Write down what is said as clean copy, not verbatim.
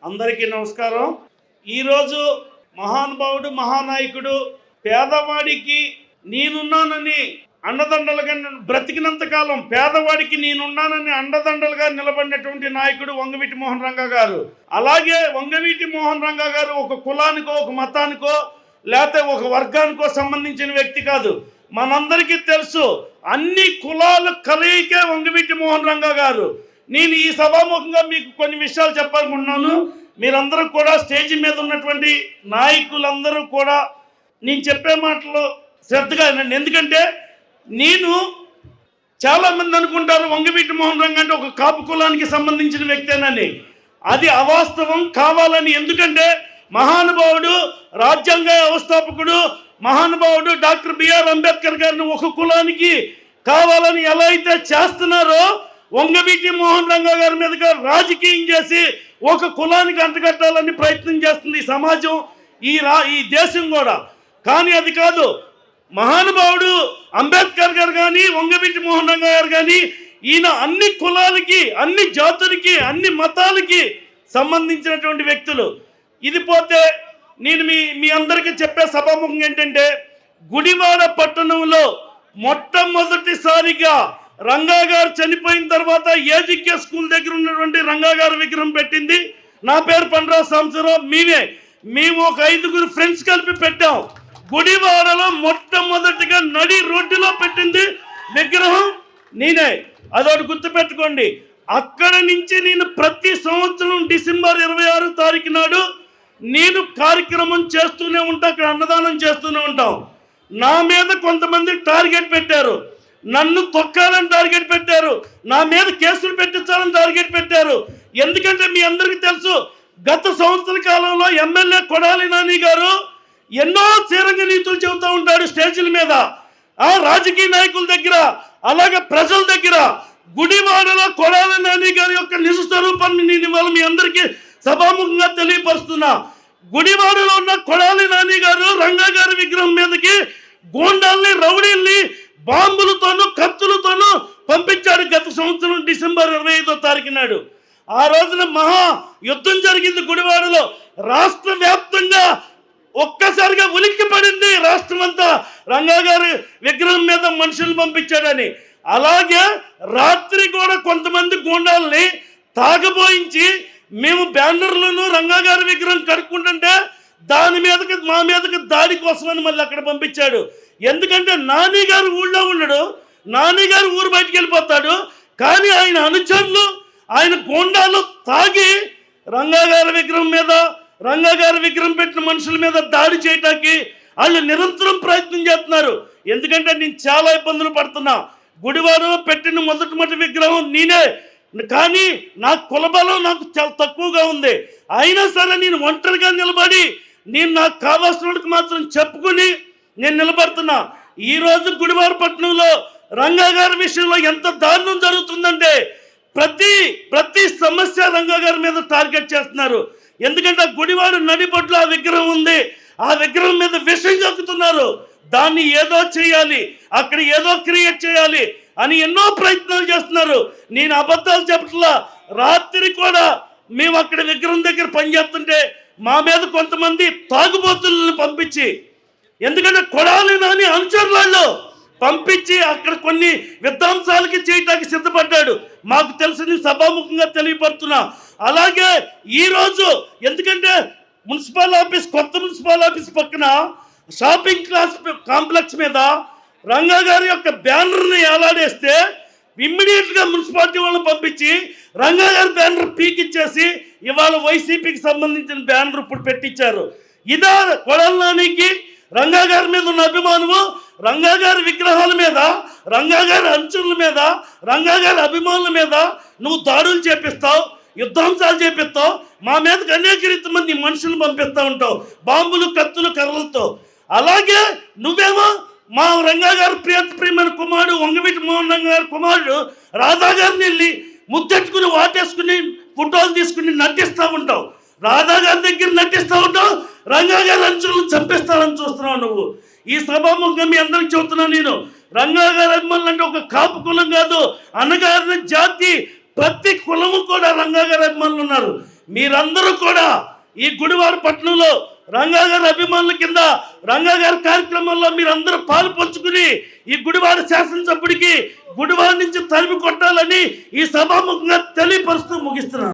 అందరికీ నమస్కారం. ఈరోజు మహానుభావుడు, మహానాయకుడు, పేదవాడికి నేనున్నానని అండదండలుగా బ్రతికినంత కాలం పేదవాడికి నేనున్నానని అండదండలుగా నిలబడినటువంటి నాయకుడు వంగవీటి మోహన్ రంగా గారు. అలాగే వంగవీటి మోహన్ రంగా గారు ఒక కులానికో, ఒక మతానికో, లేకపోతే ఒక వర్గానికో సంబంధించిన వ్యక్తి కాదు. మనందరికీ తెలుసు, అన్ని కులాల కలయికే వంగవీటి మోహన్ రంగా గారు. నేను ఈ సభాముఖంగా మీకు కొన్ని విషయాలు చెప్పాలనుకుంటున్నాను. మీరందరూ కూడా స్టేజ్ మీద ఉన్నటువంటి నాయకులందరూ కూడా నేను చెప్పే మాటలు శ్రద్ధగా వినండి. ఎందుకంటే నేను చాలామంది అనుకుంటారు వంగవీటి మోహన్ రంగా అంటే ఒక కాపు కులానికి సంబంధించిన వ్యక్తేనని. అది అవాస్తవం. కావాలని, ఎందుకంటే మహానుభావుడు, రాజ్యాంగ వ్యవస్థాపకుడు, మహానుభావుడు డాక్టర్ బిఆర్ అంబేద్కర్ గారిని ఒక కులానికి కావాలని ఎలా అయితే చేస్తున్నారో, వంగవీటి మోహన్ రంగా గారి మీదుగా రాజకీయం చేసి ఒక కులానికి అంటగట్టాలని ప్రయత్నం చేస్తుంది ఈ సమాజం, ఈ దేశం కూడా. కానీ అది కాదు. మహానుభావుడు అంబేద్కర్ గారు కానీ, వంగవీటి మోహన్ రంగా గారు కానీ, ఈయన అన్ని కులాలకి, అన్ని జాతులకి, అన్ని మతాలకి సంబంధించినటువంటి వ్యక్తులు. ఇది పోతే నేను మీ అందరికీ చెప్పే సభాముఖం ఏంటంటే, గుడివాడ పట్టణంలో మొట్టమొదటిసారిగా రంగా గారు చనిపోయిన తర్వాత ఏజికే స్కూల్ దగ్గర ఉన్నటువంటి రంగా గారి విగ్రహం పెట్టింది నా పేరు పండ్రావు సాంబశివరావు. మేము ఒక 5 ఫ్రెండ్స్ కలిపి పెట్టాం. గుడివాడలో మొట్టమొదటిగా నడి రోడ్డులో పెట్టింది విగ్రహం నేనే. అదొకటి గుర్తుపెట్టుకోండి. అక్కడ నుంచి నేను ప్రతి సంవత్సరం డిసెంబర్ 26 తారీఖు నాడు నేను కార్యక్రమం చేస్తూనే ఉంటా, అక్కడ అన్నదానం చేస్తూనే ఉంటాం. నా మీద కొంతమంది టార్గెట్ పెట్టారు, నన్ను తొక్కాలని టార్గెట్ పెట్టారు, నా మీద కేసులు పెట్టించాలని టార్గెట్ పెట్టారు. ఎందుకంటే మీ అందరికీ తెలుసు, గత సంవత్సర కాలంలో ఎమ్మెల్యే కొడాలి నాని గారు ఎన్నో చీరంగ నీతులు చెబుతూ ఉంటాడు స్టేజీల మీద, రాజకీయ నాయకుల దగ్గర, అలాగే ప్రజల దగ్గర. గుడివాడలో కొడాలి నాని గారి యొక్క నిజ స్వరూపాన్ని నేను ఇవాళ మీ అందరికీ సభాముఖంగా తెలియపరుస్తున్నా. గుడివాడలో ఉన్న కొడాలి నాని గారు రంగా గారి విగ్రహం మీదకి గూండాల్ని, రౌడీల్ని బాంబులతోనూ, కత్తులతోనూ పంపించాడు గత సంవత్సరం డిసెంబర్ 25వ తారీఖు నాడు. ఆ రోజున మహా యుద్ధం జరిగింది గుడివాడలో. రాష్ట్ర వ్యాప్తంగా ఒక్కసారిగా ఉలిక్కి పడింది రాష్ట్రం అంతా, రంగా గారి విగ్రహం మీద మనుషులు పంపించాడని. అలాగే రాత్రి కూడా కొంతమంది గూండాల్ని తాగబోయించి మేము బ్యానర్లను రంగా గారి విగ్రహం కడుక్కుంటుంటే దాని మీదకి, మా మీదకి దాడి కోసమని మళ్ళీ అక్కడ పంపించాడు. ఎందుకంటే నాని గారు ఊళ్ళో ఉండడు, నాని గారు ఊరు బయటికి వెళ్ళిపోతాడు. కానీ ఆయన అనుచరులు, ఆయన గూండాలు తాగి రంగా గారి విగ్రహం మీద, రంగా గారి విగ్రహం పెట్టిన మనుషుల మీద దాడి చేయడానికి వాళ్ళు నిరంతరం ప్రయత్నం చేస్తున్నారు. ఎందుకంటే నేను చాలా ఇబ్బందులు పడుతున్నా. గుడివాడలో పెట్టిన మొదటి విగ్రహం నేనే, కానీ నా కులబలం నాకు చాలా తక్కువగా ఉంది. అయినా సరే నేను ఒంటరిగా నిలబడి నేను నాకు కావాల్సిన వాళ్ళకి మాత్రం చెప్పుకుని నేను నిలబడుతున్నా. ఈరోజు గుడివాడ పట్టణంలో రంగా గారి విషయంలో ఎంత దారుణం జరుగుతుందంటే ప్రతి సమస్య రంగా గారి మీద టార్గెట్ చేస్తున్నారు. ఎందుకంటే గుడివాడ నడిబొడ్లో ఆ విగ్రహం ఉంది, ఆ విగ్రహం మీద విషం కక్కుతున్నారు. దాన్ని ఏదో చేయాలి, అక్కడ ఏదో క్రియేట్ చేయాలి అని ఎన్నో ప్రయత్నాలు చేస్తున్నారు. నేను అబద్ధాలు చెప్పట్లా. రాత్రి కూడా మేము అక్కడ విగ్రహం దగ్గర పనిచేస్తుంటే మా మీద కొంతమంది తాగుబోతులను పంపించి, ఎందుకంటే కొడాలి నాని అనుచరులలో పంపించి అక్కడ కొన్ని విధ్వంసాలకి చేయడానికి సిద్ధపడ్డాడు. మాకు తెలిసింది సభాముఖంగా తెలియపడుతున్నా. అలాగే ఈరోజు ఎందుకంటే కొత్త మున్సిపల్ ఆఫీస్ పక్కన షాపింగ్ కాంప్లెక్స్ మీద రంగా గారి యొక్క బ్యానర్ని ఏలాడేస్తే ఇమ్మీడియట్గా మున్సిపాలిటీ వాళ్ళని పంపించి రంగా గారి బ్యానర్ పీకిచ్చేసి ఇవాళ వైసీపీకి సంబంధించిన బ్యానర్ ఇప్పుడు పెట్టించారు. ఇదా కొడాలి నానికి రంగా గారి మీద ఉన్న అభిమానము? రంగా గారి విగ్రహాల మీద, రంగా గారి అంచుల మీద, రంగా గారి అభిమానుల మీద నువ్వు దాడులు చేపిస్తావు, యుద్ధాంశాలు చేపిస్తావు, మా మీదకి అనేక రీతి మంది మనుషులు పంపిస్తూ ఉంటావు, బాంబులు, కత్తులు, కర్రలతో. అలాగే నువ్వేమో మా రంగా గారి ప్రియమైన కుమారుడు వంగవీటి మోహన్ రంగా గారి కుమారుడు రాధా గారిని వెళ్ళి ముద్దెట్టుకుని వాటేసుకుని ఫోటోలు తీసుకుని నటిస్తూ ఉంటావు, రాధా గారి దగ్గర నటిస్తూ ఉంటావు, రంగా గారి అంచులను చంపిస్తానని చూస్తున్నావు నువ్వు. ఈ సభాముఖంగా మీ అందరికి చెబుతున్నాను నేను, రంగా గారి అభిమానులు అంటే ఒక కాపు కులం కాదు, అన్నగారిన జాతి ప్రతి కులము కూడా రంగా గారి అభిమానులు ఉన్నారు. మీరందరూ కూడా ఈ గుడివాడ పట్టణంలో రంగా గారి అభిమానుల కింద రంగా గారి కార్యక్రమంలో మీరందరూ పాలు పంచుకుని ఈ గుడివాడ శాసనసభ్యుడికి గుడివాడ నుంచి తరిమి కొట్టాలని ఈ సభాముఖంగా తెలియపరుస్తూ ముగిస్తున్నాను.